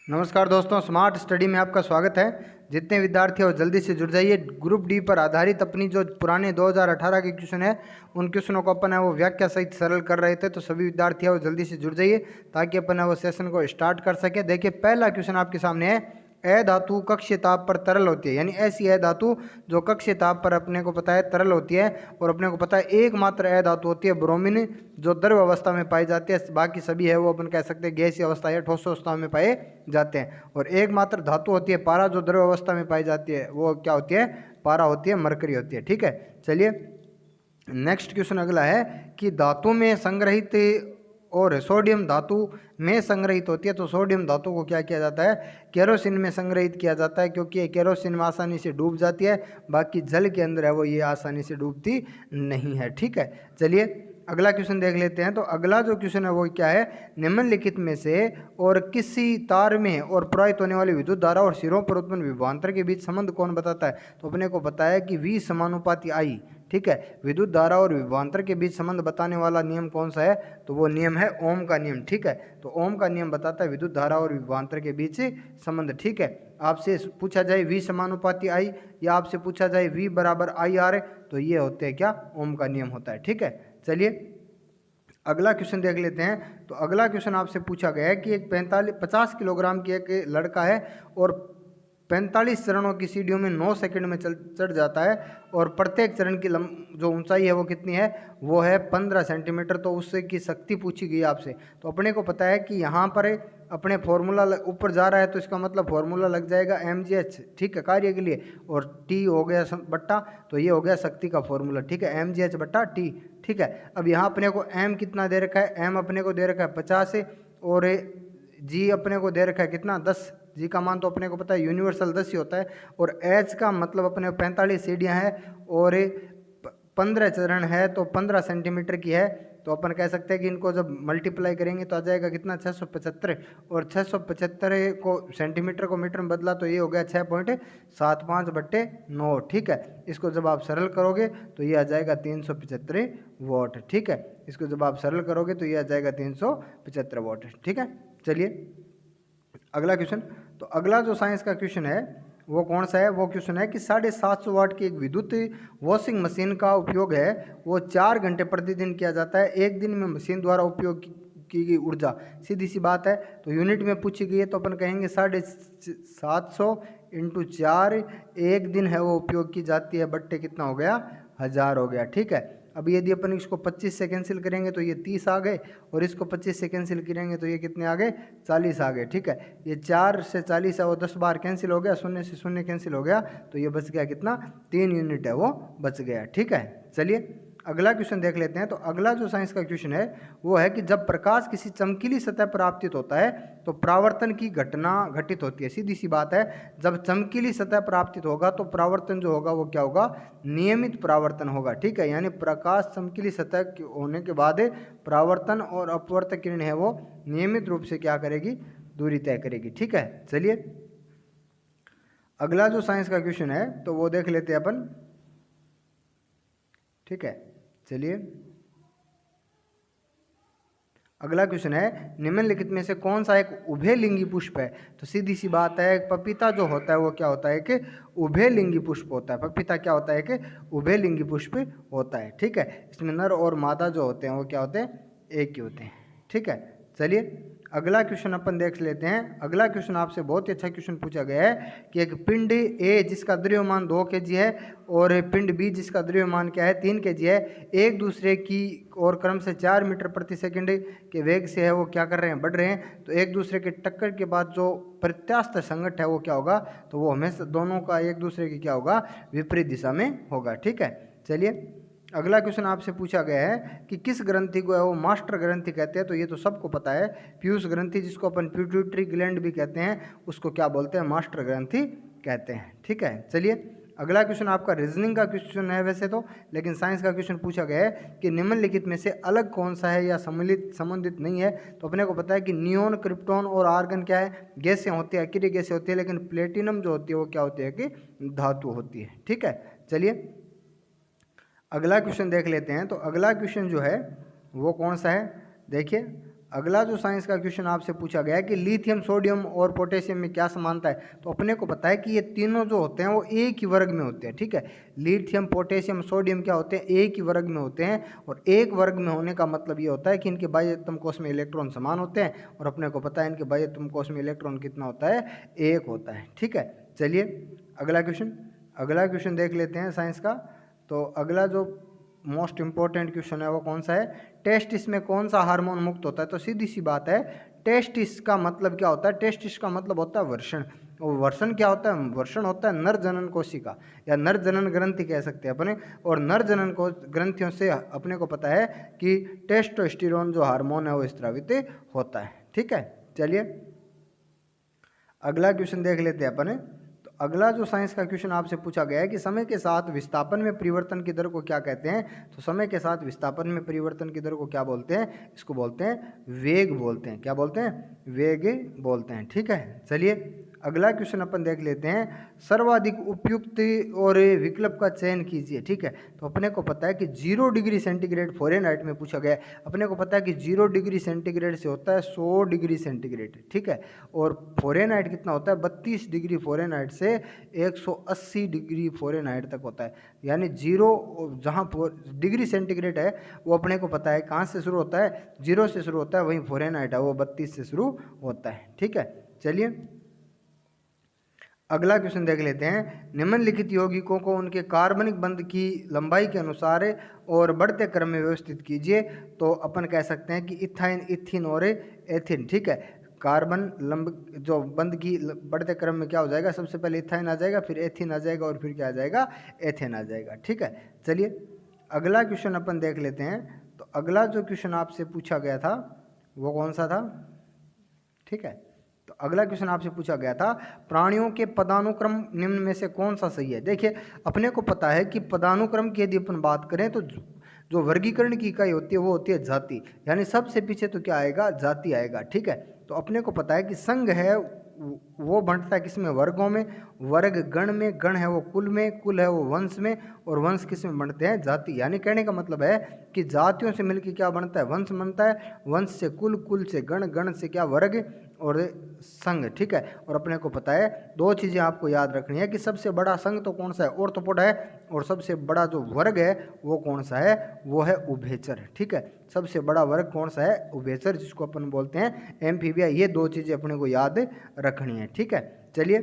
नमस्कार दोस्तों, smart study में आपका स्वागत है। जितने विद्यार्थी हो जल्दी से जुड़ जाइए। ग्रुप डी पर आधारित अपनी जो पुराने 2018 के क्वेश्चन है उन क्वेश्चनों को अपन है वो व्याख्या सहित सरल कर रहे थे, तो सभी विद्यार्थी है वो जल्दी से जुड़ जाइए ताकि अपन है वो सेशन को स्टार्ट कर सके। देखिए पहला क्वेश्चन आपके सामने है, अधातु कक्षीय ताप पर तरल होती है, यानी ऐसी अधातु जो कक्षीय ताप पर अपने को पता है तरल होती है, और अपने को पता है एकमात्र अधातु होती है ब्रोमीन जो द्रव अवस्था में पाई जाती है। बाकी सभी है वो अपन कह सकते हैं गैसीय अवस्था या ठोस अवस्था में पाए जाते हैं। और एकमात्र धातु होती है पारा जो द्रव अवस्था में पाई जाती है, वो क्या होती है? पारा होती है, मरकरी होती है। ठीक है, चलिए नेक्स्ट क्वेश्चन अगला है कि धातु में संग्रहित और सोडियम धातु में संग्रहित होती है, तो सोडियम धातु को क्या किया जाता है? केरोसिन में संग्रहित किया जाता है, क्योंकि ये केरोसिन में आसानी से डूब जाती है, बाकी जल के अंदर है वो ये आसानी से डूबती नहीं है। ठीक है, चलिए अगला क्वेश्चन देख लेते हैं। तो अगला जो क्वेश्चन है वो क्या है, निम्नलिखित में से और किसी तार में और प्रवाहित होने वाली विद्युत धारा और सिरों पर उत्पन्न विभवांतर के बीच संबंध कौन बताता है? तो अपने को बताया कि V समानुपाती I। ठीक है, विद्युत धारा और विभवांतर के बीच संबंध बताने वाला नियम कौन सा है? तो वो नियम है ओम का नियम। ठीक है, तो ओम का नियम बताता है विद्युत धारा और विभवांतर के बीच संबंध। ठीक है, आपसे पूछा जाए V समानुपाती I या आपसे पूछा जाए V बराबर IR, तो ये होते हैं क्या? ओम का नियम होता है। ठीक है, चलिए अगला क्वेश्चन देख लेते हैं। तो अगला क्वेश्चन आपसे पूछा गया है कि एक 50 किलोग्राम की एक लड़का है और 45 चरणों की सीढ़ियों में 9 सेकंड में चढ़ जाता है, और प्रत्येक चरण की जो ऊंचाई है वो कितनी है? वो है 15 सेंटीमीटर। तो उससे की शक्ति पूछी गई आपसे। तो अपने को पता है कि यहाँ पर अपने फॉर्मूला ऊपर जा रहा है, तो इसका मतलब फॉर्मूला लग जाएगा mgh। ठीक है, कार्य के लिए, और t हो गया बट्टा, तो ये हो गया शक्ति का फॉर्मूला। ठीक है, mgh बट्टा t। ठीक है, अब यहाँ अपने को m कितना दे रखा है? m अपने को दे रखा है 50, और g अपने को दे रखा है कितना? 10। जी का मान तो अपने को पता है यूनिवर्सल 10 ही होता है, और h का मतलब अपने 45 सीढ़ियाँ हैं और 15 चरण है, तो 15 सेंटीमीटर की है। तो अपन कह सकते हैं कि इनको जब मल्टीप्लाई करेंगे तो आ जाएगा कितना? 675, और 675 को सेंटीमीटर को मीटर में बदला तो ये हो गया 6.75/9। ठीक है, इसको जब आप सरल करोगे तो ये आ जाएगा 375 वॉट। ठीक है, इसको जब आप सरल करोगे तो ये आ जाएगा 375 वॉट। ठीक है, चलिए अगला क्वेश्चन। तो अगला जो साइंस का क्वेश्चन है वो कौन सा है? वो क्वेश्चन है कि 750 वाट की एक विद्युत वॉशिंग मशीन का उपयोग है वो 4 घंटे प्रतिदिन किया जाता है। एक दिन में मशीन द्वारा उपयोग की गई ऊर्जा, सीधी सी बात है, तो यूनिट में पूछी गई है, तो अपन कहेंगे 750 × 4, एक दिन है वो उपयोग की जाती है, बट्टे कितना हो गया? 1000 हो गया। ठीक है, अब यदि अपन इसको 25 से कैंसिल करेंगे तो ये 30 आ गए, और इसको 25 से कैंसिल करेंगे तो ये कितने आ गए? 40 आ गए। ठीक है, ये 4 से 40 है वो 10 बार कैंसिल हो गया, 0 से 0 कैंसिल हो गया, तो ये बच गया कितना? 3 यूनिट है वो बच गया। ठीक है, चलिए अगला क्वेश्चन देख लेते हैं। तो अगला जो साइंस का क्वेश्चन है वो है कि जब प्रकाश किसी चमकीली सतह पर आपतित होता है तो परावर्तन की घटना घटित होती है। सीधी सी बात है, जब चमकीली सतह पर आपतित होगा तो परावर्तन जो होगा वो क्या होगा? नियमित परावर्तन होगा। ठीक है, यानी प्रकाश चमकीली सतह होने के बाद परावर्तन और अपवर्तक किरण है वो नियमित रूप से क्या करेगी? दूरी तय करेगी। ठीक है, चलिए अगला जो साइंस का क्वेश्चन है तो वो देख लेते हैं अपन। ठीक है, चलिए अगला क्वेश्चन है, निम्नलिखित में से कौन सा एक उभयलिंगी पुष्प है? तो सीधी सी बात है, पपीता जो होता है वो क्या होता है कि उभयलिंगी पुष्प होता है। पपीता क्या होता है कि उभयलिंगी पुष्प होता है। ठीक है, इसमें नर और मादा जो होते हैं वो क्या होते हैं? एक ही होते हैं। ठीक है, चलिए अगला क्वेश्चन अपन देख लेते हैं। अगला क्वेश्चन आपसे बहुत ही अच्छा क्वेश्चन पूछा गया है कि एक पिंड ए जिसका द्रव्यमान 2 kg है और पिंड बी जिसका द्रव्यमान क्या है? 3 kg है, एक दूसरे की और क्रम से 4 मीटर प्रति सेकंड के वेग से है वो क्या कर रहे हैं? बढ़ रहे हैं। तो एक दूसरे के टक्कर के बाद जो प्रत्यास्थ संघट है वो क्या होगा? तो वो हमेशा दोनों का एक दूसरे की क्या होगा? विपरीत दिशा में होगा। ठीक है, चलिए अगला क्वेश्चन आपसे पूछा गया है कि किस ग्रंथि को है वो मास्टर ग्रंथि कहते हैं? तो ये तो सबको पता है, पीयूष ग्रंथि जिसको अपन पिट्यूटरी ग्लैंड भी कहते हैं उसको क्या बोलते हैं? मास्टर ग्रंथि कहते हैं। ठीक है, चलिए अगला क्वेश्चन आपका रीजनिंग का क्वेश्चन है वैसे तो, लेकिन साइंस का क्वेश्चन पूछा गया है कि निम्नलिखित में से अलग कौन सा है या संबंधित नहीं है? तो अपने को पता है कि नियोन, क्रिप्टॉन और आर्गन क्या है? गैसें होती है, अक्रिय गैसें होती है, लेकिन प्लेटिनम जो होती है वो क्या होती है कि धातु होती है। ठीक है, चलिए अगला क्वेश्चन देख लेते हैं। तो अगला क्वेश्चन जो है वो कौन सा है? देखिए अगला जो साइंस का क्वेश्चन आपसे पूछा गया है कि लिथियम, सोडियम और पोटेशियम में क्या समानता है, तो अपने को पता है कि ये तीनों जो होते हैं वो एक ही वर्ग में होते हैं, ठीक है। लिथियम, पोटेशियम, सोडियम क्या होते हैं, एक ही वर्ग में होते हैं, और एक वर्ग में होने का मतलब ये होता है कि इनके बाह्यतम कोश में इलेक्ट्रॉन समान होते हैं, और अपने को पता है इनके बाह्यतम कोश में इलेक्ट्रॉन कितना होता है, एक होता है, ठीक है। चलिए अगला क्वेश्चन देख लेते हैं साइंस का। तो अगला जो मोस्ट इंपॉर्टेंट क्वेश्चन है वो कौन सा है, टेस्टिस में कौन सा हार्मोन मुक्त होता है। तो सीधी सी बात है, टेस्टिस का मतलब क्या होता है, टेस्टिस का मतलब होता है वर्षण। और वर्षण क्या होता है, वर्षण होता है नर जनन कोशिका या नर जनन ग्रंथि कह सकते हैं अपने। और नर जनन को ग्रंथियों से अपने को पता है कि टेस्टोस्टेरोन जो हार्मोन है वो स्रावित होता है, ठीक है। चलिए अगला क्वेश्चन देख लेते हैं अपने। तो अगला जो साइंस का क्वेश्चन आपसे पूछा गया है कि समय के साथ विस्थापन में परिवर्तन की दर को क्या कहते हैं। तो समय के साथ विस्थापन में परिवर्तन की दर को क्या बोलते हैं, इसको बोलते हैं वेग बोलते हैं। क्या बोलते हैं, वेग बोलते हैं, ठीक है। चलिए अगला क्वेश्चन अपन देख लेते हैं, सर्वाधिक उपयुक्त और विकल्प का चयन कीजिए, ठीक है। तो अपने को पता है कि 0 डिग्री सेंटीग्रेड फ़ारेनहाइट में पूछा गया है। अपने को पता है कि 0 डिग्री सेंटीग्रेड से होता है 100 डिग्री सेंटीग्रेड, ठीक है। और फ़ारेनहाइट कितना होता है, 32 डिग्री फ़ारेनहाइट से 180 डिग्री फ़ारेनहाइट तक होता है। यानी 0 जहाँ डिग्री सेंटीग्रेड है वो अपने को पता है कहाँ से शुरू होता है, 0 से शुरू होता है, वहीं फ़ारेनहाइट है वो 32 से शुरू होता है, ठीक है। चलिए अगला क्वेश्चन देख लेते हैं, निम्नलिखित यौगिकों को उनके कार्बनिक बंध की लंबाई के अनुसार और बढ़ते क्रम में व्यवस्थित कीजिए। तो अपन कह सकते हैं कि इथाइन, इथिन और एथिन, ठीक है। कार्बन जो बंध की बढ़ते क्रम में क्या हो जाएगा, सबसे पहले इथाइन आ जाएगा, फिर एथिन आ जाएगा और फिर क्या आ जाएगा, एथेन आ जाएगा, ठीक है। चलिए अगला क्वेश्चन अपन देख लेते हैं। तो अगला जो क्वेश्चन आपसे पूछा गया था वो कौन सा था, ठीक है। तो अगला क्वेश्चन आपसे पूछा गया था, प्राणियों के पदानुक्रम निम्न में से कौन सा सही है। देखिए अपने को पता है कि पदानुक्रम की यदि अपन बात करें तो जो वर्गीकरण की इकाई होती है वो होती है जाति, यानी सबसे पीछे तो क्या आएगा, जाति आएगा, ठीक है। तो अपने को पता है कि संघ है वो बढ़ता है किसमें, वर्गों में, वर्ग गण में, गण है वो कुल में, कुल है वो वंश में, और वंश किस में बढ़ते हैं, जाति। यानी कहने का मतलब है कि जातियों से मिलकर क्या बनता है, वंश बनता है, वंश से कुल, कुल से गण, गण से क्या वर्ग और संघ, ठीक है। और अपने को पता है दो चीज़ें आपको याद रखनी है कि सबसे बड़ा संघ तो कौन सा है, ऑर्थोपोड है, और सबसे बड़ा जो वर्ग है वो कौन सा है, वो है उभयचर, ठीक है। सबसे बड़ा वर्ग कौन सा है, उभयचर, जिसको अपन बोलते हैं एम्फीबिया। ये दो चीज़ें अपने को याद रखनी है, ठीक है। चलिए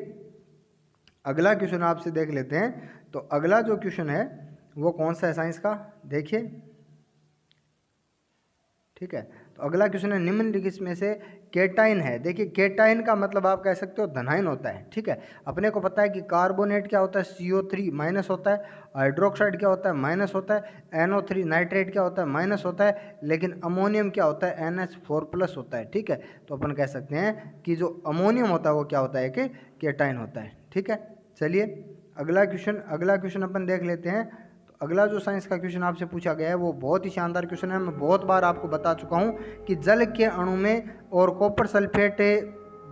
अगला क्वेश्चन आपसे देख लेते हैं। तो अगला जो क्वेश्चन है वो कौन सा है साइंस का, देखिए, ठीक है। तो अगला क्वेश्चन है, निम्नलिखित में से केटाइन है। देखिए केटाइन का मतलब आप कह सकते हो धनायन होता है, ठीक है। अपने को पता है कि कार्बोनेट क्या होता है, CO3 माइनस होता है, हाइड्रोक्साइड क्या होता है, माइनस होता है, NO3 नाइट्रेट क्या होता है, माइनस होता है, लेकिन अमोनियम क्या होता है, NH4 प्लस होता है, ठीक है। तो अपन कह सकते हैं कि जो अमोनियम होता है वो क्या होता है, कि केटाइन होता है, ठीक है। चलिए अगला क्वेश्चन अपन देख लेते हैं। अगला जो साइंस का क्वेश्चन आपसे पूछा गया है वो बहुत ही शानदार क्वेश्चन है। मैं बहुत बार आपको बता चुका हूँ कि जल के अणु में और कॉपर सल्फेट,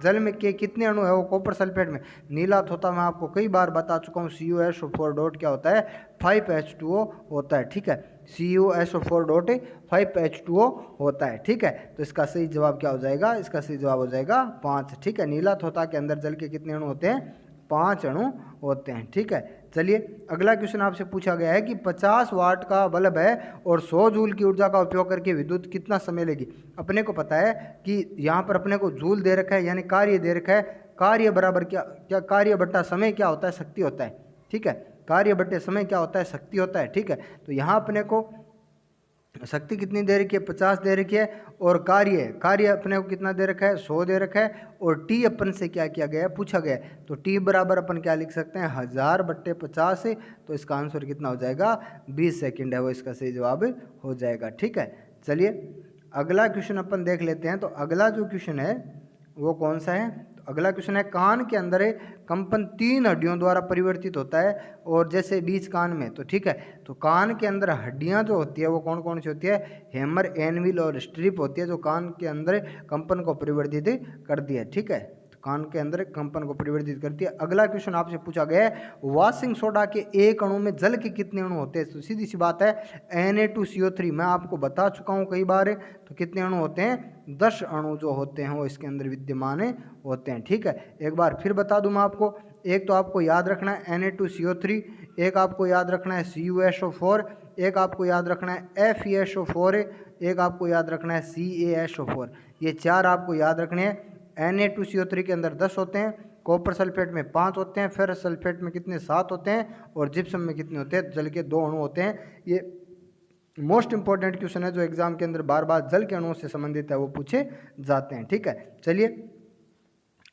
जल में के कितने अणु है वो कॉपर सल्फेट में, नीला होता मैं आपको कई बार बता चुका हूँ। CuSO4 डॉट क्या होता है, 5H2O होता है, ठीक है। CuSO4 डॉट 5H2O होता है, ठीक है। तो इसका सही जवाब क्या हो जाएगा, इसका सही जवाब हो जाएगा 5, ठीक है। नीला होता के अंदर जल के कितने अणु होते हैं, 5 अणु होते हैं, ठीक है। चलिए अगला क्वेश्चन आपसे पूछा गया है कि 50 वाट का बल्ब है और 100 जूल की ऊर्जा का उपयोग करके विद्युत कितना समय लेगी। अपने को पता है कि यहाँ पर अपने को जूल दे रखा है, यानी कार्य दे रखा है। कार्य बराबर क्या क्या कार्य बट्टा समय क्या होता है, शक्ति होता है, ठीक है। कार्य बट्टे समय क्या होता है, शक्ति होता है, ठीक है। तो यहाँ अपने को शक्ति कितनी दे रखी है, 50 दे रखी है, और कार्य अपने को कितना दे रखा है, 100 दे रखा है, और टी अपन से क्या किया गया है, पूछा गया है। तो टी बराबर अपन क्या लिख सकते हैं, 1000 बट्टे 50। तो इसका आंसर कितना हो जाएगा, 20 सेकंड है वो इसका सही जवाब हो जाएगा, ठीक है। चलिए अगला क्वेश्चन अपन देख लेते हैं। तो अगला जो क्वेश्चन है वो कौन सा है, तो अगला क्वेश्चन है, कान के अंदर कंपन 3 हड्डियों द्वारा परिवर्तित होता है, और जैसे बीच कान में, तो ठीक है। तो कान के अंदर हड्डियां जो होती है वो कौन कौन सी होती है, हेमर, एनविल और स्ट्रिप होती है, जो कान के अंदर कंपन को परिवर्तित करती है, ठीक है। तो कण के अंदर कंपन को परिवर्तित करती है। अगला क्वेश्चन आपसे पूछा गया है वॉशिंग सोडा के एक अणु में जल के कितने अणु होते हैं? तो सीधी सी बात है Na2CO3 मैं आपको बता चुका हूँ कई बार। तो कितने अणु होते हैं? 10 अणु जो होते हैं वो इसके अंदर विद्यमान होते हैं। ठीक है, एक बार फिर बता दूं मैं आपको। एक तो आपको याद रखना है Na2CO3, एक आपको याद रखना है CuSO4, एक आपको याद रखना है FeSO4, एक आपको याद रखना है CaSO4। ये 4 आपको याद रखने हैं। Na2CO3 के अंदर 10 होते हैं, कॉपर सल्फेट में 5 होते हैं, फेरस सल्फेट में कितने 7 होते हैं, और जिप्सम में कितने होते हैं? जल के 2 अणु होते हैं। ये मोस्ट इंपॉर्टेंट क्वेश्चन है जो एग्जाम के अंदर बार बार जल के अणुओं से संबंधित है, वो पूछे जाते हैं। ठीक है, चलिए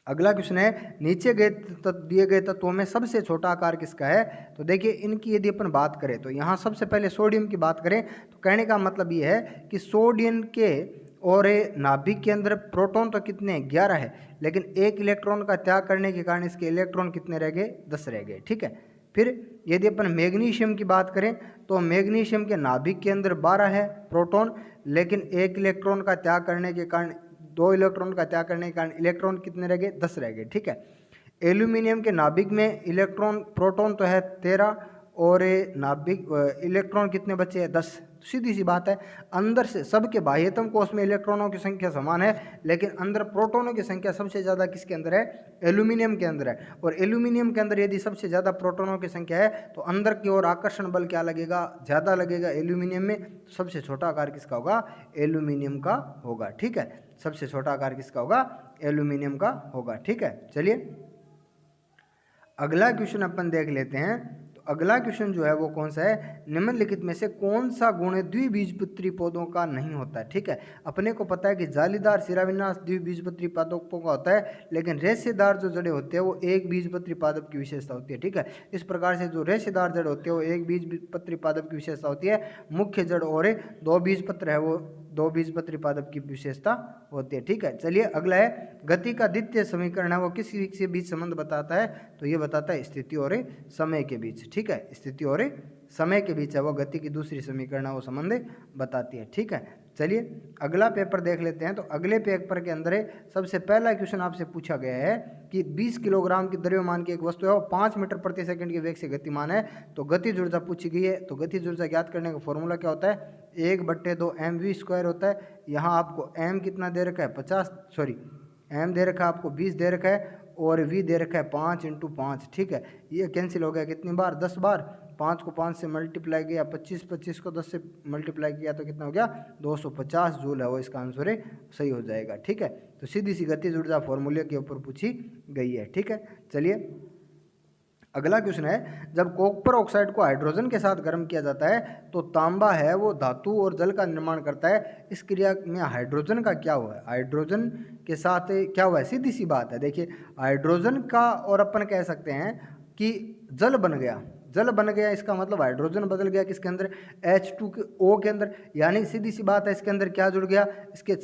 अगला क्वेश्चन है नीचे दिए गए तत्वों में सबसे छोटा आकार किसका है? तो देखिए इनकी यदि अपन बात करें तो यहाँ सबसे पहले सोडियम की बात करें तो कहने का मतलब ये है कि सोडियम के और नाभिक के अंदर प्रोटॉन तो कितने 11 है, लेकिन एक इलेक्ट्रॉन का त्याग करने के कारण इसके इलेक्ट्रॉन कितने रह गए? 10 रह गए। ठीक है, फिर यदि अपन मैग्नीशियम की बात करें तो मैग्नीशियम के नाभिक के अंदर 12 है प्रोटॉन, लेकिन एक इलेक्ट्रॉन का त्याग करने के कारण 2 इलेक्ट्रॉन का त्याग करने के कारण इलेक्ट्रॉन कितने रह गए? 10 रह गए। ठीक है, एल्यूमिनियम के नाभिक में इलेक्ट्रॉन प्रोटॉन तो है 13 और नाभिक इलेक्ट्रॉन कितने बचे हैं? 10। सीधी सी बात है, अंदर से सबके बाह्यतम कोश में इलेक्ट्रॉनों की संख्या समान है, लेकिन अंदर प्रोटॉनों की संख्या सबसे ज़्यादा किसके अंदर है? एल्यूमिनियम के अंदर है। और एल्यूमिनियम के अंदर यदि सबसे ज़्यादा प्रोटॉनों की संख्या है तो अंदर की ओर आकर्षण बल क्या लगेगा? ज़्यादा लगेगा एल्यूमिनियम में। तो सबसे छोटा आकार किसका होगा? एल्यूमिनियम का होगा। ठीक है, सबसे छोटा आकार किसका होगा? एल्यूमिनियम का होगा। ठीक है, चलिए अगला क्वेश्चन अपन देख लेते हैं। तो अगला क्वेश्चन जो है वो कौन सा है? निम्नलिखित में से कौन सा गुण द्विबीजपत्री पौधों का नहीं होता है? ठीक है, अपने को पता है कि जालीदार शिराविन्यास द्विबीजपत्री पादपों का होता है, लेकिन रेशेदार जो जड़ें होते हैं वो एक बीजपत्री पादप की विशेषता होती है। ठीक है, इस प्रकार से जो रेशेदार जड़ होती है वो एक बीजपत्री पादप की विशेषता होती है। मुख्य जड़ और 2 बीजपत्र है वो 2 बीजपत्री पादप की विशेषता होती है। ठीक है, चलिए अगला है गति का द्वितीय समीकरण है वो किस के बीच संबंध बताता है? तो ये बताता है स्थिति और समय के बीच। ठीक है, स्थिति और समय के बीच है वो गति की दूसरी समीकरण है वो संबंध बताती है। ठीक है, चलिए अगला पेपर देख लेते हैं। तो अगले पेपर के अंदर सबसे पहला क्वेश्चन आपसे पूछा गया है कि 20 किलोग्राम की द्रव्यमान की एक वस्तु है वो 5 मीटर प्रति सेकंड के वेग से गतिमान है। तो गतिज ऊर्जा पूछी गई है। तो गतिज ऊर्जा ज्ञात करने का फॉर्मूला क्या होता है? 1/2 mv² होता है। यहाँ आपको m कितना दे रखा है? 50, सॉरी m दे रखा है आपको 20 दे रखा है, और v दे रखा है 5 × 5। ठीक है, ये कैंसिल हो गया कितनी बार? 10 बार। 5 को 5 से मल्टीप्लाई किया, 25 को 10 से मल्टीप्लाई किया तो कितना हो गया? 250 जूल है वो इसका आंसर है, सही हो जाएगा। ठीक है, तो सीधी सी गतिज ऊर्जा फॉर्मूले के ऊपर पूछी गई है। ठीक है, चलिए अगला क्वेश्चन है जब कॉपर ऑक्साइड को हाइड्रोजन के साथ गर्म किया जाता है तो तांबा है वो धातु और जल का निर्माण करता है। इस क्रिया में हाइड्रोजन का क्या हुआ है? हाइड्रोजन के साथ क्या हुआ है? सीधी सी बात है, देखिए हाइड्रोजन का और अपन कह सकते हैं कि जल बन गया। जल बन गया इसका मतलब हाइड्रोजन बदल गया किसके अंदर? H2O के अंदर। यानी सीधी सी बात है, इसके अंदर क्या जुड़ गया? इसके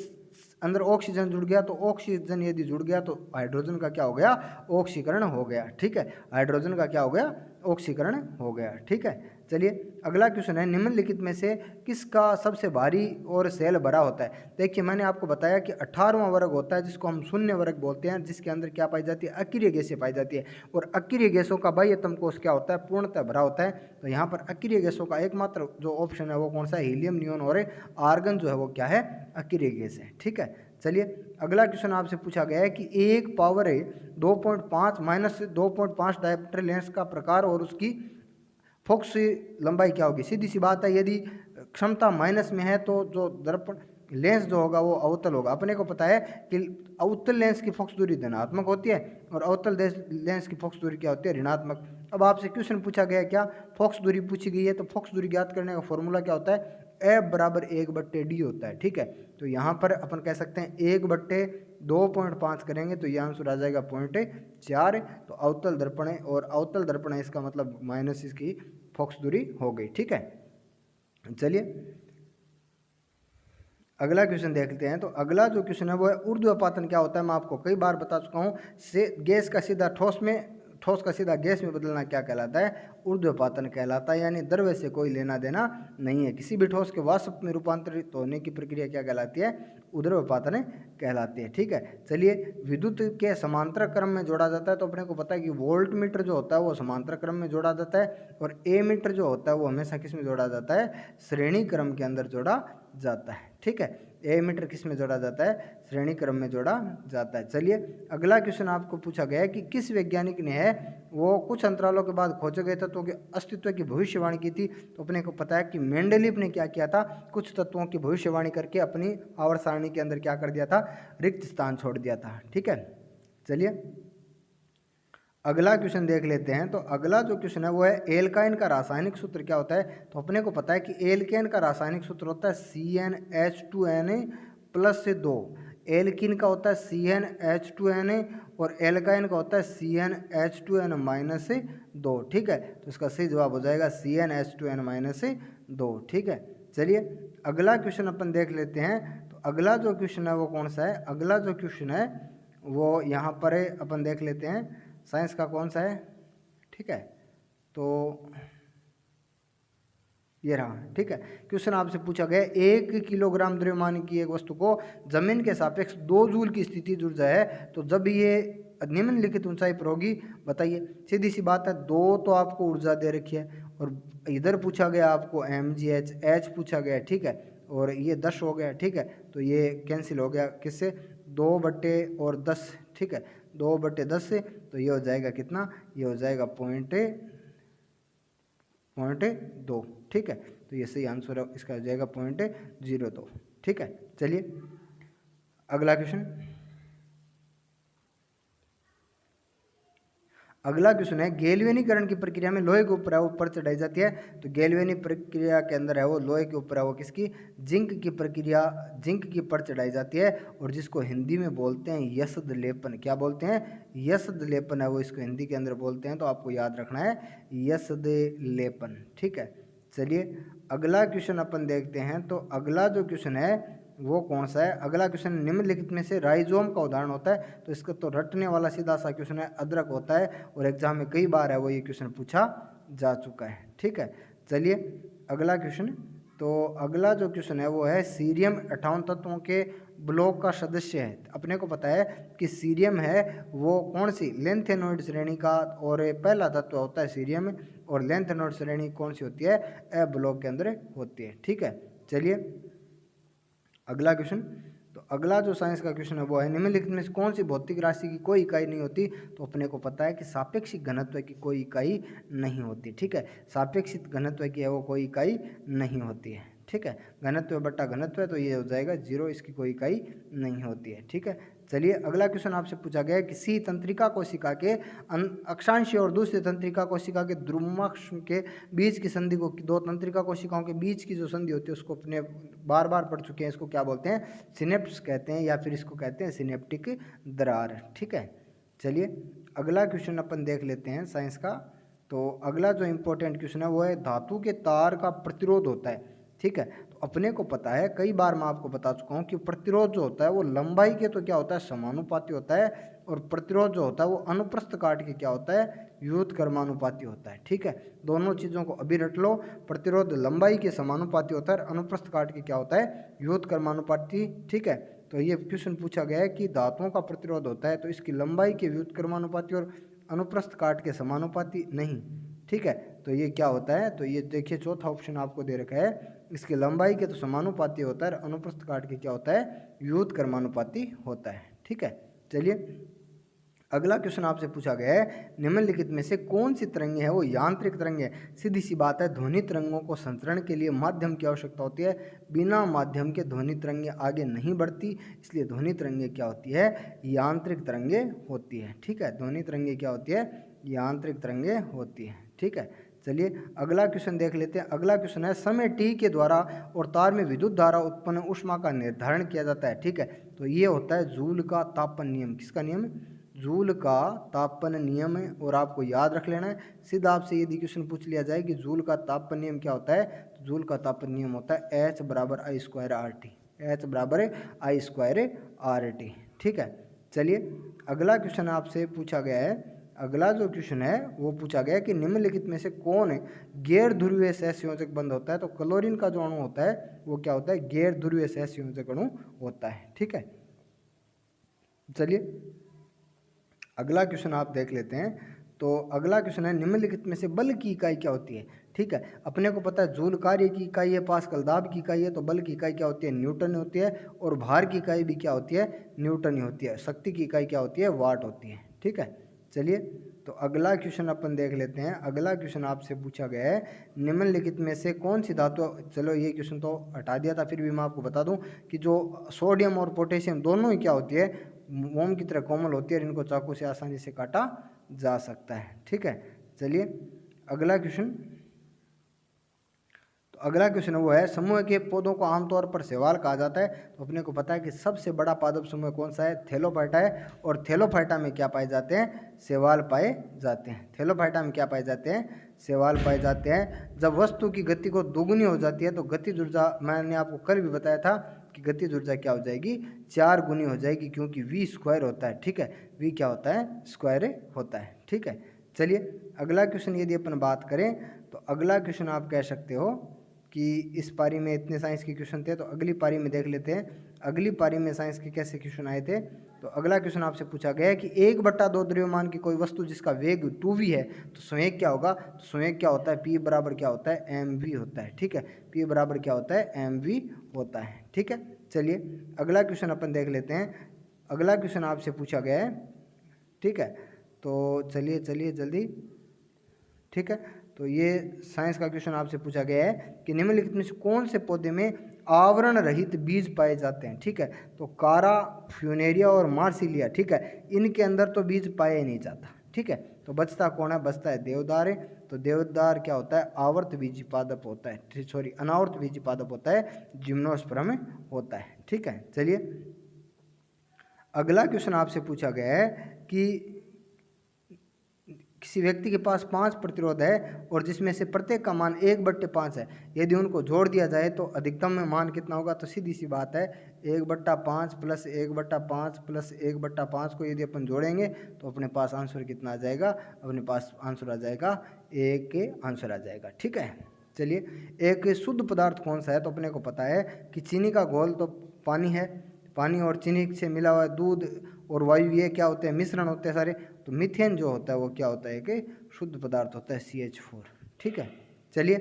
अंदर ऑक्सीजन जुड़ गया। तो ऑक्सीजन यदि जुड़ गया तो हाइड्रोजन का क्या हो गया? ऑक्सीकरण हो गया। ठीक है, हाइड्रोजन का क्या हो गया? ऑक्सीकरण हो गया। ठीक है, चलिए अगला क्वेश्चन है निम्नलिखित में से किसका सबसे भारी और सेल भरा होता है? देखिए मैंने आपको बताया कि 18वां वर्ग होता है जिसको हम शून्य वर्ग बोलते हैं, जिसके अंदर क्या पाई जाती है? अक्रिय गैसें पाई जाती है। और अक्रिय गैसों का बाह्यतम कोश क्या होता है? पूर्णतः भरा होता है। तो यहाँ पर अक्रिय गैसों का एकमात्र जो ऑप्शन है वो कौन सा है? हीलियम, नियोन और आर्गन जो है वो क्या है? अक्रिय गैस है। ठीक है, चलिए अगला क्वेश्चन आपसे पूछा गया है कि एक पावर 2.5 - 2.5 डायप्टर लेंस का प्रकार और उसकी फोकस लंबाई क्या होगी? सीधी सी बात है, यदि क्षमता माइनस में है तो जो दर्पण लेंस जो होगा वो अवतल होगा। अपने को पता है कि अवतल लेंस की फोकस दूरी धनात्मक होती है और अवतल लेंस की फोकस दूरी क्या होती है? ऋणात्मक। अब आपसे क्वेश्चन पूछा गया क्या? फोकस दूरी पूछी गई है। तो फोकस दूरी ज्ञात करने का फॉर्मूला क्या होता है? F = 1/d होता है। ठीक है, तो यहाँ पर अपन कह सकते हैं 1/2.5 करेंगे तो ये आंसर आ जाएगा 0.4। तो अवतल दर्पण है और अवतल दर्पण है इसका मतलब माइनस इसकी फोकस दूरी हो गई। ठीक है, चलिए अगला क्वेश्चन देखते हैं। तो अगला जो क्वेश्चन है वो है ऊर्ध्वपातन क्या होता है? मैं आपको कई बार बता चुका हूँ। से गैस का सीधा ठोस में ठोस का सीधा गैस में बदलना क्या कहलाता है? ऊर्ध्वपातन कहलाता है, यानी द्रव्य से कोई लेना देना नहीं है। किसी भी ठोस के वाष्प में रूपांतरित होने की प्रक्रिया क्या कहलाती है? ऊर्ध्वपातन कहलाती है। ठीक है, चलिए विद्युत के समांतर क्रम में जोड़ा जाता है, तो अपने को पता है कि वोल्ट मीटर जो होता है वो समांतर क्रम में जोड़ा जाता है, और ए मीटर जो होता है वो हमेशा किस में जोड़ा जाता है? श्रेणी क्रम के अंदर जोड़ा जाता है। ठीक है, ए मीटर किस में जोड़ा जाता है? श्रेणी क्रम में जोड़ा जाता है। चलिए अगला क्वेश्चन आपको पूछा गया है कि किस वैज्ञानिक ने है वो कुछ अंतरालों के बाद खोजे गए तत्वों के अस्तित्व की भविष्यवाणी की थी? तो अपने को पता है कि मेंडलीव ने क्या किया था? कुछ तत्वों की भविष्यवाणी करके अपनी आवर्त सारणी के अंदर क्या कर दिया था? रिक्त स्थान छोड़ दिया था। ठीक है, चलिए अगला क्वेश्चन देख लेते हैं। तो अगला जो क्वेश्चन है वो है एल्काइन का रासायनिक सूत्र क्या होता है? तो अपने को पता है कि एल्केन का रासायनिक सूत्र होता है CnH2Na प्लस 2। एल्किन का होता है CnH2Na और एल्काइन का होता है CnH2n माइनस 2। ठीक है, तो इसका सही जवाब हो जाएगा CnH2n माइनस 2। ठीक है, चलिए अगला क्वेश्चन अपन देख लेते हैं। तो अगला जो क्वेश्चन है वो कौन सा है? अगला जो क्वेश्चन है वो यहाँ पर अपन देख लेते हैं, साइंस का कौन सा है? ठीक है, तो ये रहा। ठीक है, क्वेश्चन आपसे पूछा गया 1 किलोग्राम द्रव्यमान की एक वस्तु को जमीन के सापेक्ष 2 जूल की स्थिति ऊर्जा है, तो जब ये निम्नलिखित ऊंचाई पर होगी बताइए। सीधी सी बात है, 2 तो आपको ऊर्जा दे रखी है और इधर पूछा गया आपको mgh, h पूछा गया। ठीक है, और ये 10 हो गया। ठीक है, तो ये कैंसिल हो गया किससे? 2/10। ठीक है, 2/10 से, तो ये हो जाएगा कितना? ये हो जाएगा पॉइंट 2। ठीक है, तो ये सही आंसर इसका हो जाएगा 0.02। ठीक है, चलिए अगला क्वेश्चन। अगला क्वेश्चन है गैल्वेनीकरण की प्रक्रिया में लोहे के ऊपर है वो परत चढ़ाई जाती है। तो गैल्वेनी प्रक्रिया के अंदर है वो लोहे के ऊपर है वो किसकी? जिंक की प्रक्रिया, जिंक की परत चढ़ाई जाती है, और जिसको हिंदी में बोलते हैं यशद लेपन। क्या बोलते हैं? यशद लेपन है वो, इसको हिंदी के अंदर बोलते हैं, तो आपको याद रखना है यशद लेपन। ठीक है, चलिए अगला क्वेश्चन अपन देखते हैं। तो अगला जो क्वेश्चन है वो कौन सा है? अगला क्वेश्चन निम्नलिखित में से राइजोम का उदाहरण होता है। तो इसका तो रटने वाला सीधा सा क्वेश्चन है, अदरक होता है, और एग्जाम में कई बार है वो ये क्वेश्चन पूछा जा चुका है। ठीक है, चलिए अगला क्वेश्चन। तो अगला जो क्वेश्चन है वो है सीरियम 58 तत्वों के ब्लॉक का सदस्य है। अपने को पता है कि सीरियम है वो कौन सी? लेंथेनोइड श्रेणी का, और पहला तत्व होता है सीरियम, और लेंथेनोइड श्रेणी कौन सी होती है? ए ब्लॉक के अंदर होती है। ठीक है, चलिए अगला क्वेश्चन। तो अगला जो साइंस का क्वेश्चन है वो है निम्नलिखित में से कौन सी भौतिक राशि की कोई इकाई नहीं होती? तो अपने को पता है कि सापेक्षिक घनत्व की कोई इकाई नहीं होती। ठीक है, सापेक्षिक घनत्व की है वो कोई इकाई नहीं होती है। ठीक है, घनत्व बट्टा घनत्व है, तो ये हो जाएगा 0, इसकी कोई इकाई नहीं होती है। ठीक है, चलिए अगला क्वेश्चन आपसे पूछा गया है कि सी तंत्रिका कोशिका के अक्षांशीय और दूसरी तंत्रिका कोशिका के द्रुमाक्ष के बीच की संधि को, 2 तंत्रिका कोशिकाओं के बीच की जो संधि होती है उसको अपने बार बार पढ़ चुके हैं, इसको क्या बोलते हैं? सिनेप्स कहते हैं, या फिर इसको कहते हैं सिनेप्टिक दरार। ठीक है, चलिए अगला क्वेश्चन अपन देख लेते हैं साइंस का। तो अगला जो इम्पोर्टेंट क्वेश्चन है वो है धातु के तार का प्रतिरोध होता है। ठीक है, तो अपने को पता है, कई बार मैं आपको बता चुका हूँ कि प्रतिरोध जो होता है वो लंबाई के तो क्या होता है? समानुपाती होता है, और प्रतिरोध जो होता है वो अनुप्रस्थ काट के क्या होता है? व्युत्क्रमानुपाती होता है। ठीक है, दोनों चीज़ों को अभी रट लो। प्रतिरोध लंबाई के समानुपाती होता है, अनुप्रस्थ काट के क्या होता है? व्युत्क्रमानुपाती। ठीक है, तो ये क्वेश्चन पूछा गया है कि धातुओं का प्रतिरोध होता है तो इसकी लंबाई के व्युत्क्रमानुपाती और अनुप्रस्थ काट के समानुपाती नहीं। ठीक है, तो ये क्या होता है? तो ये देखिए चौथा ऑप्शन आपको दे रखा है, इसकी लंबाई के तो समानुपाती होता है, अनुप्रस्थ काट के क्या होता है? व्युत्क्रमानुपाती होता है। ठीक है, चलिए अगला क्वेश्चन आपसे पूछा गया है निम्नलिखित में से कौन सी तरंगे है वो यांत्रिक तरंग है? सीधी सी बात है, ध्वनि तरंगों को संचरण के लिए माध्यम की आवश्यकता होती है। बिना माध्यम के ध्वनि तरंगे आगे नहीं बढ़ती, इसलिए ध्वनि तरंगे क्या होती है? यांत्रिक तरंगे होती है। ठीक है, ध्वनि तरंगे क्या होती है? यांत्रिक तरंगे होती है। ठीक है, चलिए अगला क्वेश्चन देख लेते हैं। अगला क्वेश्चन है समय टी के द्वारा और तार में विद्युत धारा उत्पन्न ऊष्मा का निर्धारण किया जाता है। ठीक है, तो ये होता है जूल का तापन नियम। किसका नियम? जूल का तापन नियम है, और आपको याद रख लेना है। सीधा आपसे यदि क्वेश्चन पूछ लिया जाए कि जूल का तापन नियम क्या होता है, तो जूल का तापन नियम होता है H बराबर I²RT। H बराबर I²RT। ठीक है, चलिए अगला क्वेश्चन आपसे पूछा गया है। अगला जो क्वेश्चन है वो पूछा गया कि निम्नलिखित में से कौन गैर ध्रुवीय सहसंयोजक बंध होता है। तो क्लोरीन का जो अणु होता है वो क्या होता है, गैर ध्रुवीय सहसंयोजक अणु होता है। ठीक है, चलिए अगला क्वेश्चन आप देख लेते हैं। तो अगला क्वेश्चन है निम्नलिखित में से बल की इकाई क्या होती है। ठीक है, अपने को पता है जूल कार्य की इकाई है, पास्कल दाब की इकाई है, तो बल की इकाई क्या होती है, न्यूटन होती है। और भार की इकाई भी क्या होती है, न्यूटन ही होती है। शक्ति की इकाई क्या होती है, वाट होती है। ठीक है, चलिए तो अगला क्वेश्चन अपन देख लेते हैं। अगला क्वेश्चन आपसे पूछा गया है निम्नलिखित में से कौन सी धातु, चलो ये क्वेश्चन तो हटा दिया था, फिर भी मैं आपको बता दूं कि जो सोडियम और पोटेशियम दोनों ही क्या होती है, मोम की तरह कोमल होती है और इनको चाकू से आसानी से काटा जा सकता है। ठीक है, चलिए अगला क्वेश्चन। तो अगला क्वेश्चन वो है समूह के पौधों को आमतौर पर शैवाल कहा जाता है। तो अपने को पता है कि सबसे बड़ा पादप समूह कौन सा है, थैलोफाइटा है। और थैलोफाइटा में क्या पाए जाते हैं, शैवाल पाए जाते हैं। थैलोफाइटा में क्या पाए जाते हैं, शैवाल पाए जाते हैं। जब वस्तु की गति को दोगुनी हो जाती है तो गतिज ऊर्जा, मैंने आपको कल भी बताया था कि गतिज ऊर्जा क्या हो जाएगी, 4 गुनी हो जाएगी, क्योंकि v स्क्वायर होता है। ठीक है, v क्या होता है, स्क्वायर होता है। ठीक है, चलिए अगला क्वेश्चन यदि अपन बात करें तो अगला क्वेश्चन आप कह सकते हो कि इस पारी में इतने साइंस के क्वेश्चन थे, तो अगली पारी में देख लेते हैं अगली पारी में साइंस के कैसे क्वेश्चन आए थे। तो अगला क्वेश्चन आपसे पूछा गया है कि 1/2 द्रव्यमान की कोई वस्तु जिसका वेग 2v है तो संवेग क्या होगा। तो संवेग क्या होता है, p बराबर क्या होता है, mv होता है। ठीक है, p बराबर क्या होता है, mv होता है। ठीक है, चलिए अगला क्वेश्चन अपन देख लेते हैं। अगला क्वेश्चन आपसे पूछा गया है। ठीक है, तो चलिए जल्दी। ठीक है, तो ये साइंस का क्वेश्चन आपसे पूछा गया है कि निम्नलिखित में से कौन से पौधे में आवरण रहित बीज पाए जाते हैं। ठीक है, तो कारा, फ्यूनेरिया और मार्सिलिया, ठीक है, इनके अंदर तो बीज पाया ही नहीं जाता। ठीक है, तो बचता कौन है, बचता है देवदार है। तो देवदार क्या होता है, आवर्त बीजी पादप होता है, सॉरी अनावर्त बीजी पादप होता है, जिम्नोस्पर्म होता है। ठीक है, चलिए अगला क्वेश्चन आपसे पूछा गया है कि किसी व्यक्ति के पास 5 प्रतिरोध है और जिसमें से प्रत्येक का मान 1/5 है। यदि उनको जोड़ दिया जाए तो अधिकतम में मान कितना होगा। तो सीधी सी बात है 1/5 प्लस 1/5 प्लस 1/5 को यदि अपन जोड़ेंगे तो अपने पास आंसर कितना आ जाएगा, अपने पास आंसर आ जाएगा 1 के आंसर आ जाएगा। ठीक है, चलिए एक शुद्ध पदार्थ कौन सा है। तो अपने को पता है कि चीनी का घोल तो पानी है, पानी और चीनी से मिला हुआ दूध और वायु, ये क्या होते हैं, मिश्रण होते हैं सारे। तो मीथेन जो होता है वो क्या होता है कि शुद्ध पदार्थ होता है, CH4। ठीक है, चलिए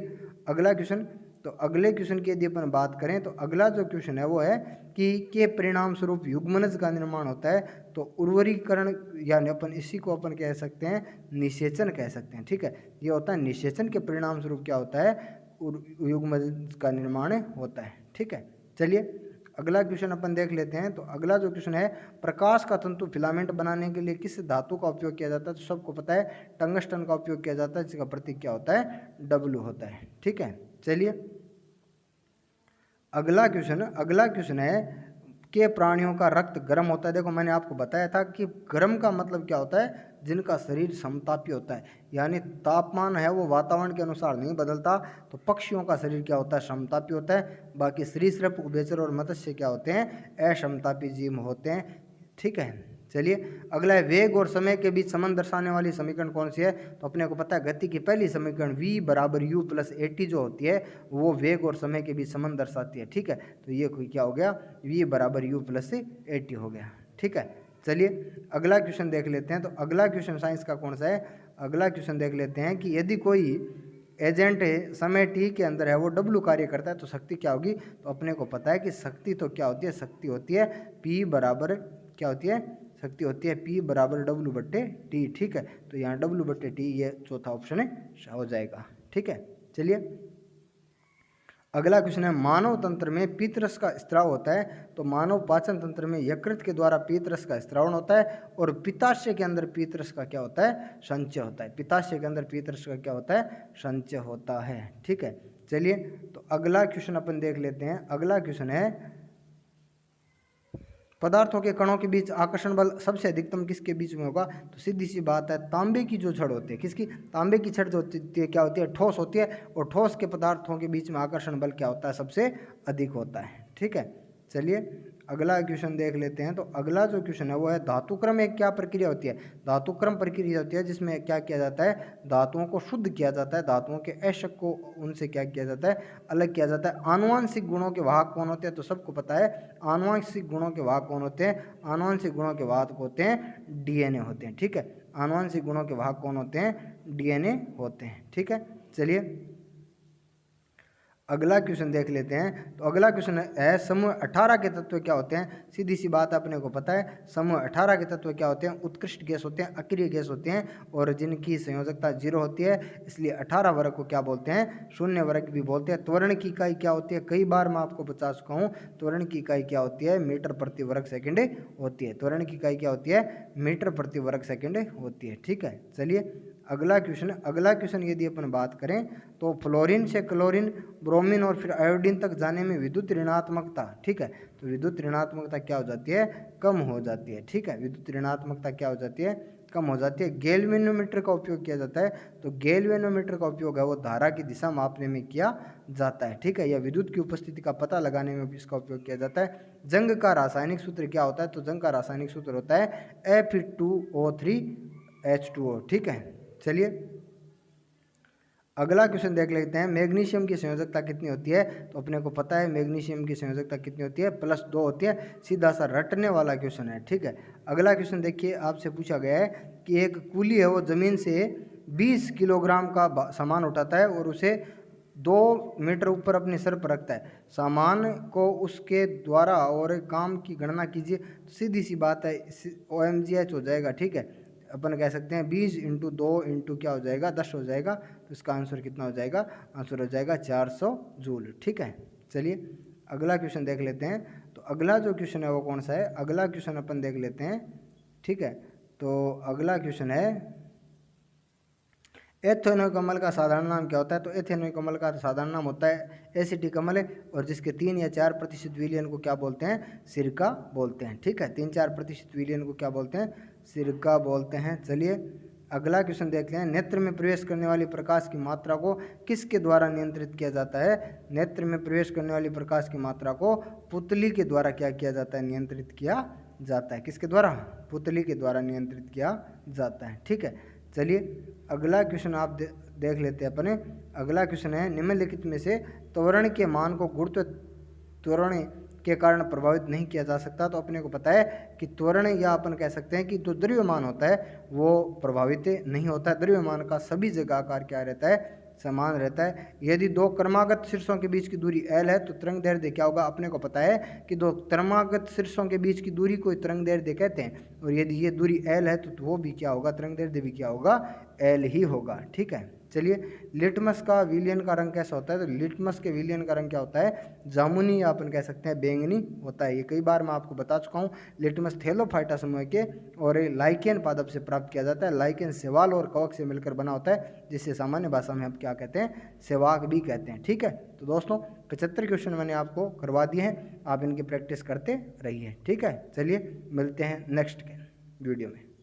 अगला क्वेश्चन। तो अगले क्वेश्चन की यदि अपन बात करें तो अगला जो क्वेश्चन है वो है कि के परिणाम स्वरूप युग्मनज का निर्माण होता है। तो उर्वरीकरण यानी अपन इसी को अपन कह सकते हैं निषेचन कह सकते हैं। ठीक है, ये होता है निषेचन के परिणाम स्वरूप क्या होता है, युग्मनज का निर्माण होता है। ठीक है, चलिए अगला क्वेश्चन अपन देख लेते हैं। तो अगला जो क्वेश्चन है प्रकाश का तंतु फिलामेंट बनाने के लिए किस धातु का उपयोग किया जाता है। तो सबको पता है टंगस्टन का उपयोग किया जाता है, जिसका प्रतीक क्या होता है, W होता है। ठीक है, चलिए अगला क्वेश्चन है कि प्राणियों का रक्त गर्म होता है। देखो मैंने आपको बताया था कि गर्म का मतलब क्या होता है, जिनका शरीर समतापी होता है, यानी तापमान है वो वातावरण के अनुसार नहीं बदलता। तो पक्षियों का शरीर क्या होता है, समतापी होता है। बाकी सरीसृप, उभयचर और मत्स्य क्या होते हैं, असमतापी जीव होते हैं। ठीक है, चलिए अगला है वेग और समय के बीच संबंध दर्शाने वाली समीकरण कौन सी है। तो अपने को पता है गति की पहली समीकरण v बराबर u प्लस at जो होती है वो वेग और समय के बीच संबंध दर्शाती है। ठीक है, तो ये कोई क्या हो गया, v बराबर u प्लस at हो गया। ठीक है, चलिए अगला क्वेश्चन देख लेते हैं। तो अगला क्वेश्चन साइंस का कौन सा है, अगला क्वेश्चन देख लेते हैं कि यदि कोई एजेंट समय t के अंदर है वो W कार्य करता है तो शक्ति क्या होगी। तो अपने को पता है कि शक्ति तो क्या होती है, शक्ति होती है P बराबर क्या होती है, शक्ति होती है P बराबर W/T। ठीक है, तो यहाँ W/T ये चौथा ऑप्शन हो जाएगा। ठीक है, चलिए अगला क्वेश्चन है मानव तंत्र में पीतरस का स्त्राव होता है। तो मानव पाचन तंत्र में यकृत के द्वारा पीतरस का स्त्रावण होता है और पित्ताशय के अंदर पीतरस का क्या होता है, संचय होता है। पित्ताशय के अंदर पीतरस का क्या होता है, संचय होता है। ठीक है, चलिए तो अगला क्वेश्चन अपन देख लेते हैं। अगला क्वेश्चन है पदार्थों के कणों के बीच आकर्षण बल सबसे अधिकतम किसके बीच में होगा। तो सीधी सी बात है तांबे की जो छड़ होती है, किसकी, तांबे की छड़ जो होती है क्या होती है, ठोस होती है। और ठोस के पदार्थों के बीच में आकर्षण बल क्या होता है, सबसे अधिक होता है। ठीक है, चलिए अगला क्वेश्चन देख लेते हैं। तो अगला जो क्वेश्चन है वो है धातुक्रम एक क्या प्रक्रिया होती है? धातुक्रम प्रक्रिया होती है जिसमें क्या किया जाता है, धातुओं को शुद्ध किया जाता है, धातुओं के अशक को उनसे क्या किया जाता है, अलग किया जाता है। आनुवंशिक गुणों के वाहक कौन होते हैं? तो सबको पता है आनुवंशिक गुणों के वाहक कौन होते हैं? आनुवंशिक गुणों के वाहक होते हैं डीएनए होते हैं। ठीक है, आनुवंशिक गुणों के वाहक कौन होते हैं? डीएनए होते हैं। ठीक है, चलिए अगला क्वेश्चन देख लेते हैं। तो अगला क्वेश्चन है समूह 18 के तत्व क्या होते हैं? सीधी सी बात अपने को पता है, समूह 18 के तत्व क्या होते हैं? उत्कृष्ट गैस होते हैं, अक्रिय गैस होते हैं और जिनकी संयोजकता 0 होती है, इसलिए 18 वर्ग को क्या बोलते हैं? शून्य वर्ग भी बोलते हैं। त्वरण की इकाई क्या होती है? कई बार मैं आपको बता चुका हूँ, त्वरण की इकाई क्या होती है? मीटर प्रति वर्ग सेकेंड होती है। त्वरण की इकाई क्या होती है? मीटर प्रति वर्ग सेकेंड होती है। ठीक है, चलिए अगला क्वेश्चन यदि अपन बात करें तो फ्लोरीन से क्लोरीन, ब्रोमीन और फिर आयोडीन तक जाने में विद्युत ऋणात्मकता, ठीक है, तो विद्युत ऋणात्मकता क्या हो जाती है? कम हो जाती है। ठीक है, विद्युत ऋणात्मकता क्या हो जाती है? कम हो जाती है। गैल्वेनोमीटर का उपयोग किया जाता है। तो गैल्वेनोमीटर का उपयोग है वो धारा की दिशा मापने में किया जाता है। ठीक है, या विद्युत की उपस्थिति का पता लगाने में भी इसका उपयोग किया जाता है। जंग का रासायनिक सूत्र क्या होता है? तो जंग का रासायनिक सूत्र होता है Fe2O3H2O। ठीक है, चलिए अगला क्वेश्चन देख लेते हैं। मैग्नीशियम की संयोजकता कितनी होती है? तो अपने को पता है मैग्नीशियम की संयोजकता कितनी होती है? +2 होती है। सीधा सा रटने वाला क्वेश्चन है। ठीक है, अगला क्वेश्चन देखिए, आपसे पूछा गया है कि एक कूली है वो ज़मीन से 20 किलोग्राम का सामान उठाता है और उसे 2 मीटर ऊपर अपने सर पर रखता है। सामान को उसके द्वारा और काम की गणना कीजिए। सीधी सी बात है, OMGH हो जाएगा। ठीक है, अपन कह सकते हैं 20 × 2 × क्या हो जाएगा? 10 हो जाएगा। तो इसका आंसर कितना हो जाएगा? आंसर हो जाएगा 400 जूल। ठीक है, चलिए अगला क्वेश्चन देख लेते हैं। तो अगला जो क्वेश्चन है वो कौन सा है? अगला क्वेश्चन अपन देख लेते हैं। ठीक है, तो अगला क्वेश्चन है एथेनोइक अम्ल का साधारण नाम क्या होता है? तो एथेनोइक अम्ल का साधारण नाम होता है एसिटिक अम्ल, और जिसके 3 या 4% विलयन को क्या बोलते हैं? सिरका बोलते हैं। ठीक है, 3-4% विलयन को क्या बोलते हैं? सिरका बोलते हैं। चलिए अगला क्वेश्चन देखते हैं। नेत्र में प्रवेश करने वाली प्रकाश की मात्रा को किसके द्वारा नियंत्रित किया जाता है? नेत्र में प्रवेश करने वाली प्रकाश की मात्रा को पुतली के द्वारा क्या किया जाता है? नियंत्रित किया जाता है। किसके द्वारा? पुतली के द्वारा नियंत्रित किया जाता है। ठीक है, चलिए अगला क्वेश्चन आप देख लेते हैं अपने। अगला क्वेश्चन है निम्नलिखित में से त्वरण के मान को गुरुत्व त्वरण के कारण प्रभावित नहीं किया जा सकता। तो अपने को पता है कि त्वरण, या अपन कह सकते हैं कि जो द्रव्यमान होता है वो प्रभावित नहीं होता है। द्रव्यमान का सभी जगह आकार क्या रहता है? समान रहता है। यदि 2 क्रमागत शीर्षों के बीच की दूरी L है तो तरंग दैर्ध्य क्या होगा? अपने को पता है कि 2 क्रमागत शीर्षों के बीच की दूरी को तरंग दैर्ध्य कहते हैं, और यदि ये दूरी L है तो वो भी क्या होगा? तरंग दैर्ध्य भी क्या होगा? L ही होगा। ठीक है, चलिए लिटमस का विलयन का रंग कैसा होता है? तो लिटमस के विलयन का रंग क्या होता है? जामुनी, या अपन कह सकते हैं बैंगनी होता है। ये कई बार मैं आपको बता चुका हूँ। लिटमस थैलोफाइटा समूह के और लाइकेन पादप से प्राप्त किया जाता है। लाइकेन शैवाल और कवक से मिलकर बना होता है, जिससे सामान्य भाषा में हम क्या कहते हैं? शैवाल भी कहते हैं। ठीक है, तो दोस्तों 75 क्वेश्चन मैंने आपको करवा दिए हैं, आप इनकी प्रैक्टिस करते रहिए। ठीक है, चलिए मिलते हैं नेक्स्ट वीडियो में।